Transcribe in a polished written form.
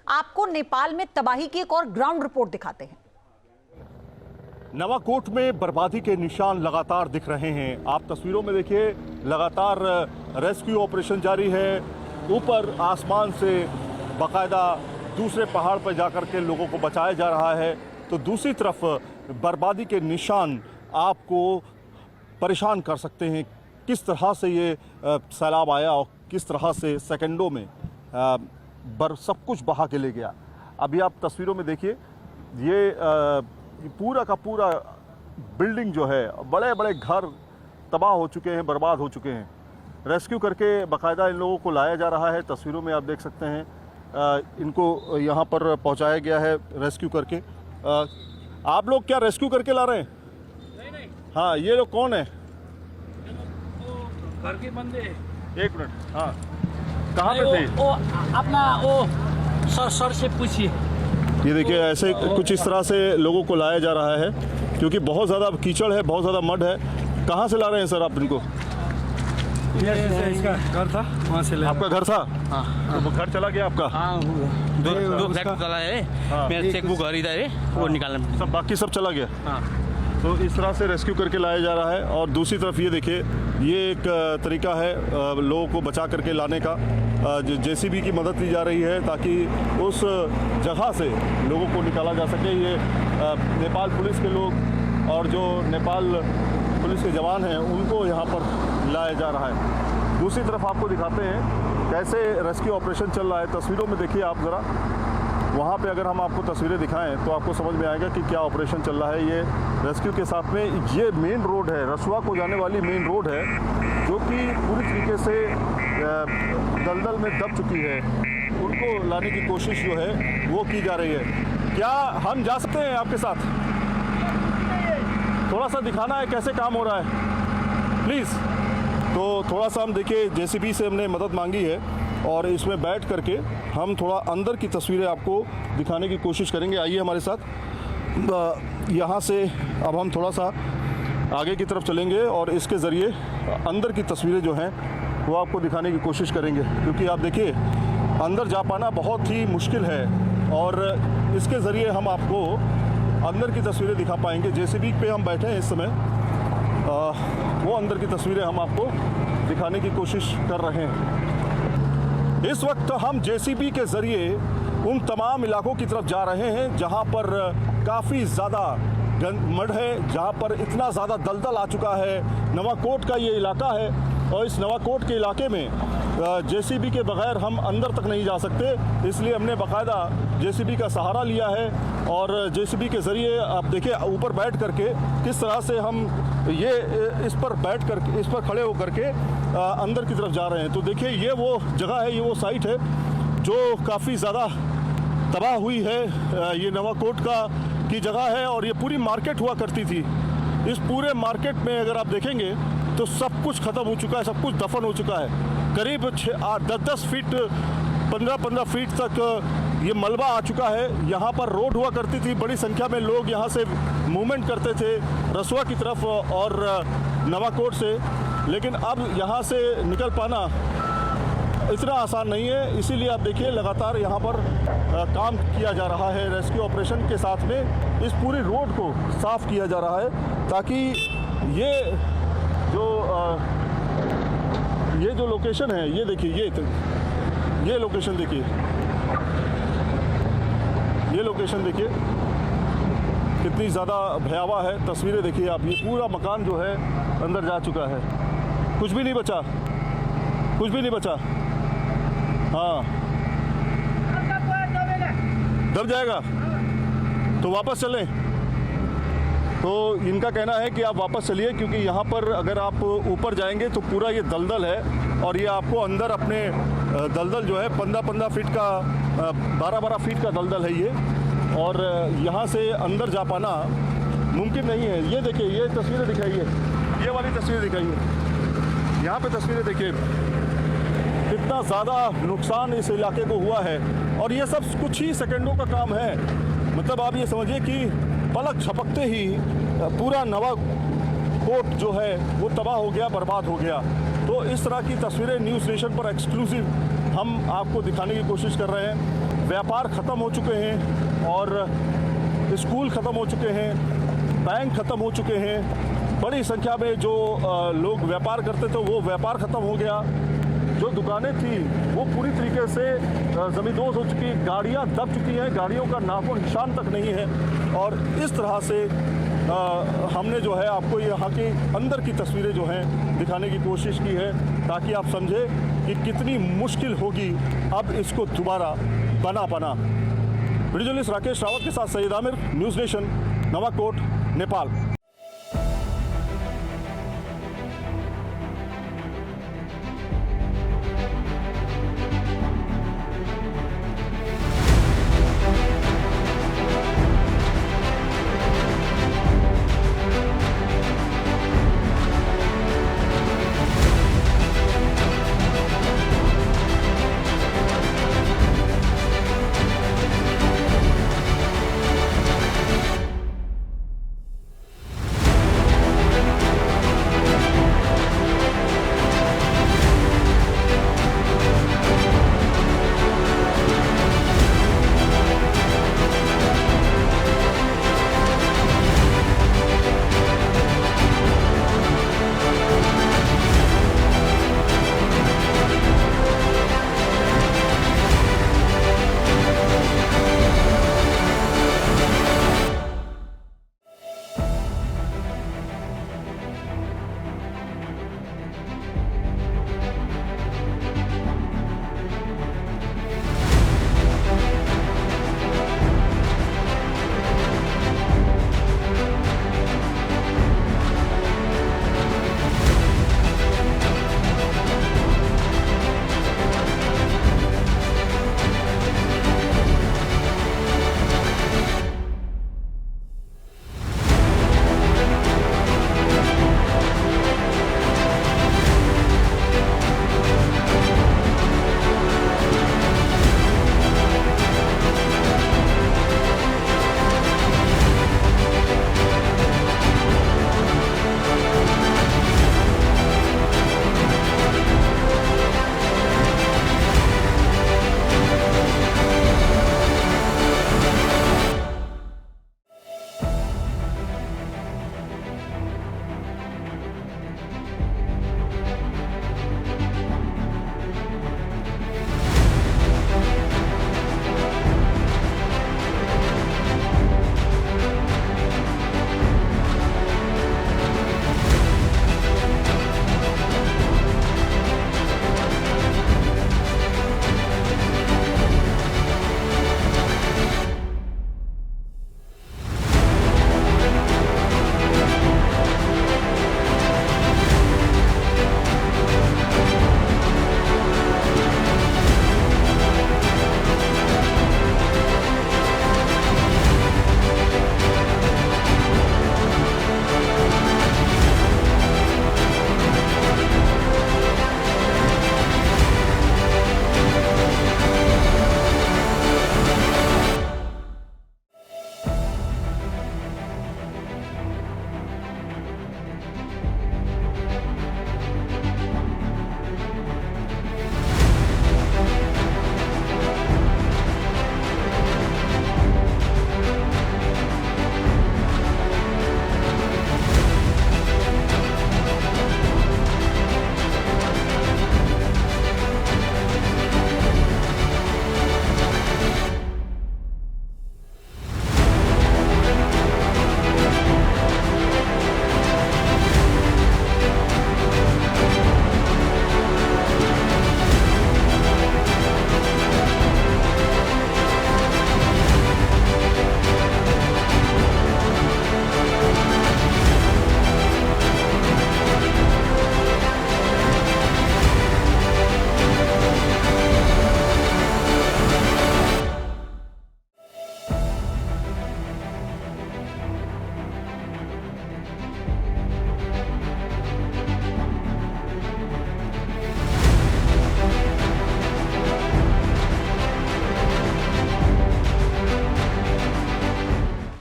आपको नेपाल में तबाही की एक और ग्राउंड रिपोर्ट दिखाते हैं। नवाकोट में बर्बादी के निशान लगातार दिख रहे हैं। आप तस्वीरों में देखिए, लगातार रेस्क्यू ऑपरेशन जारी है। ऊपर आसमान से बाकायदा दूसरे पहाड़ पर जाकर के लोगों को बचाया जा रहा है, तो दूसरी तरफ बर्बादी के निशान आपको परेशान कर सकते हैं। किस तरह से ये सैलाब आया और किस तरह से सेकंडों में सब कुछ बहा के ले गया। अभी आप तस्वीरों में देखिए, ये पूरा का पूरा बिल्डिंग जो है, बड़े बड़े घर तबाह हो चुके हैं, बर्बाद हो चुके हैं। रेस्क्यू करके बाकायदा इन लोगों को लाया जा रहा है। तस्वीरों में आप देख सकते हैं, इनको यहाँ पर पहुँचाया गया है रेस्क्यू करके। आप लोग क्या रेस्क्यू करके ला रहे हैं? नहीं। हाँ, ये लोग कौन है? घर के बंदे। एक मिनट, हाँ, कहाँ पे थे? वो अपना वो सर से पूछिए। ये देखिए, ऐसे कुछ इस तरह से लोगों को लाया जा रहा है, क्योंकि बहुत ज़्यादा कीचड़ है, बहुत ज़्यादा मड है। कहाँ से ला रहे हैं सर आप इनको? इसका घर था, वहाँ से ले। आपका घर था? हाँ। तो घर चला गया आपका? हाँ, दो बैग चला है। हाँ। मेरा चेकबुक घर इधर है, वो निकालना। सब बाकी सब चला गया। हाँ। तो इस तरह से रेस्क्यू करके लाया जा रहा है। और दूसरी तरफ ये देखिए, ये एक तरीका है लोगों को बचा करके लाने का। जेसीबी की मदद ली जा रही है ताकि उस जगह से लोगों को निकाला जा सके। ये नेपाल पुलिस के लोग और जो नेपाल पुलिस के जवान हैं, उनको यहाँ पर लाया जा रहा है। दूसरी तरफ आपको दिखाते हैं कैसे रेस्क्यू ऑपरेशन चल रहा है। तस्वीरों में देखिए आप ज़रा, वहाँ पे अगर हम आपको तस्वीरें दिखाएं तो आपको समझ में आएगा कि क्या ऑपरेशन चल रहा है। ये रेस्क्यू के साथ में ये मेन रोड है, रसुआ को जाने वाली मेन रोड है, जो कि पूरी तरीके से दलदल में दब चुकी है। उनको लाने की कोशिश जो है वो की जा रही है। क्या हम जा सकते हैं आपके साथ? थोड़ा सा दिखाना है कैसे काम हो रहा है, प्लीज़। तो थोड़ा सा हम देखिए, जेसीबी से हमने मदद मांगी है और इसमें बैठ करके हम थोड़ा अंदर की तस्वीरें आपको दिखाने की कोशिश करेंगे। आइए हमारे साथ। यहाँ से अब हम थोड़ा सा आगे की तरफ चलेंगे और इसके ज़रिए अंदर की तस्वीरें जो हैं वो आपको दिखाने की कोशिश करेंगे, क्योंकि आप देखिए अंदर जा पाना बहुत ही मुश्किल है और इसके ज़रिए हम आपको अंदर की तस्वीरें दिखा पाएंगे। जेसीबी पे हम बैठे हैं इस समय, वो अंदर की तस्वीरें हम आपको दिखाने की कोशिश कर रहे हैं। इस वक्त हम जेसीबी के ज़रिए उन तमाम इलाकों की तरफ जा रहे हैं जहां पर काफ़ी ज़्यादा मड है, जहां पर इतना ज़्यादा दलदल आ चुका है। नवाकोट का ये इलाका है और इस नवाकोट के इलाके में जेसीबी के बगैर हम अंदर तक नहीं जा सकते, इसलिए हमने बाकायदा जेसीबी का सहारा लिया है। और जेसीबी के ज़रिए आप देखिए ऊपर बैठ करके किस तरह से हम ये इस पर बैठ कर, इस पर खड़े होकर के अंदर की तरफ जा रहे हैं। तो देखिए, ये वो जगह है, ये वो साइट है जो काफ़ी ज़्यादा तबाह हुई है। ये नवाकोट की जगह है और ये पूरी मार्केट हुआ करती थी। इस पूरे मार्केट में अगर आप देखेंगे तो सब कुछ ख़त्म हो चुका है, सब कुछ दफन हो चुका है। करीब 10-10 फीट, 15-15 फीट तक ये मलबा आ चुका है। यहाँ पर रोड हुआ करती थी, बड़ी संख्या में लोग यहाँ से मूवमेंट करते थे रसुआ की तरफ और नवाकोट से, लेकिन अब यहाँ से निकल पाना इतना आसान नहीं है। इसीलिए आप देखिए लगातार यहाँ पर काम किया जा रहा है। रेस्क्यू ऑपरेशन के साथ में इस पूरी रोड को साफ़ किया जा रहा है ताकि ये जो लोकेशन है, ये देखिए, ये लोकेशन देखिए, ये लोकेशन देखिए कितनी ज़्यादा भयावह है। तस्वीरें देखिए आप, ये पूरा मकान जो है अंदर जा चुका है, कुछ भी नहीं बचा, कुछ भी नहीं बचा। हाँ, दब जाएगा तो वापस चलें। तो इनका कहना है कि आप वापस चलिए, क्योंकि यहाँ पर अगर आप ऊपर जाएंगे तो पूरा ये दलदल है और ये आपको अंदर अपने दलदल जो है 15-15 फीट का, 12-12 फीट का दलदल है ये, और यहाँ से अंदर जा पाना मुमकिन नहीं है। ये देखिए, ये तस्वीरें दिखाइए, ये वाली तस्वीरें दिखाइए, यहाँ पे तस्वीरें देखिए, कितना ज़्यादा नुकसान इस इलाके को हुआ है। और ये सब कुछ ही सेकंडों का काम है। मतलब आप ये समझिए कि पलक झपकते ही पूरा नवाकोट जो है वो तबाह हो गया, बर्बाद हो गया। तो इस तरह की तस्वीरें न्यूज़ नेशन पर एक्सक्लूसिव हम आपको दिखाने की कोशिश कर रहे हैं। व्यापार ख़त्म हो चुके हैं और स्कूल ख़त्म हो चुके हैं, बैंक ख़त्म हो चुके हैं। बड़ी संख्या में जो लोग व्यापार करते थे वो व्यापार ख़त्म हो गया। जो दुकानें थी वो पूरी तरीके से ज़मींदोज़ हो चुकी, गाड़ियां दब चुकी हैं, गाड़ियों का नामो निशान तक नहीं है। और इस तरह से हमने जो है आपको यहाँ के अंदर की तस्वीरें जो हैं दिखाने की कोशिश की है, ताकि आप समझें कि कितनी मुश्किल होगी अब इसको दोबारा बना पाना। वीडियो जर्नलिस्ट राकेश रावत के साथ सैयद आमिर, न्यूज़ नेशन, नवाकोट, नेपाल।